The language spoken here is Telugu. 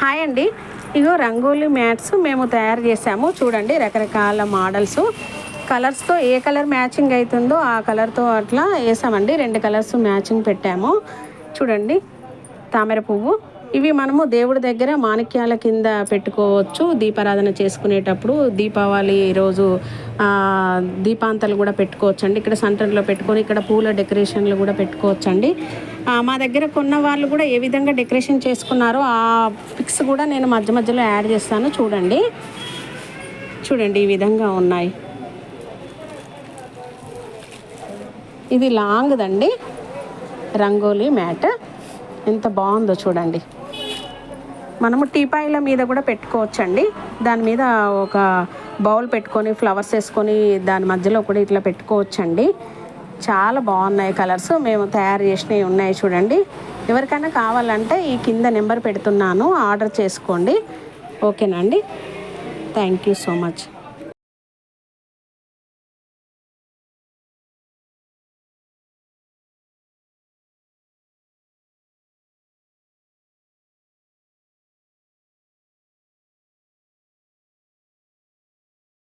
హాయ్ అండి. ఇగో రంగోలీ మ్యాట్స్ మేము తయారు చేసాము. చూడండి రకరకాల మోడల్స్ కలర్స్తో ఏ కలర్ మ్యాచింగ్ అవుతుందో ఆ కలర్తో అట్లా వేసామండి. 2 కలర్స్ మ్యాచింగ్ పెట్టాము. చూడండి తామర పువ్వు. ఇవి మనము దేవుడి దగ్గర మాణిక్యాల కింద పెట్టుకోవచ్చు. దీపారాధన చేసుకునేటప్పుడు దీపావళి రోజు దీపాంతలు కూడా పెట్టుకోవచ్చండి. ఇక్కడ సెంటర్లో పెట్టుకొని ఇక్కడ పూల డెకరేషన్లు కూడా పెట్టుకోవచ్చండి. మా దగ్గర కొన్న వాళ్ళు కూడా ఏ విధంగా డెకరేషన్ చేసుకున్నారో ఆ పిక్స్ కూడా నేను మధ్య మధ్యలో యాడ్ చేస్తాను. చూడండి ఈ విధంగా ఉన్నాయి. ఇది లాంగ్దండి రంగోలీ మ్యాట్. ఎంత బాగుందో చూడండి. మనము టీపాయిల మీద కూడా పెట్టుకోవచ్చండి. దాని మీద ఒక బౌల్ పెట్టుకొని ఫ్లవర్స్ వేసుకొని దాని మధ్యలో కూడా ఇట్లా పెట్టుకోవచ్చండి. చాలా బాగున్నాయి కలర్స్. మేము తయారు చేసినవి ఉన్నాయి చూడండి. ఎవరికైనా కావాలంటే ఈ కింద నెంబర్ పెడుతున్నాను, ఆర్డర్ చేసుకోండి. ఓకేనా అండి. Thank you so much.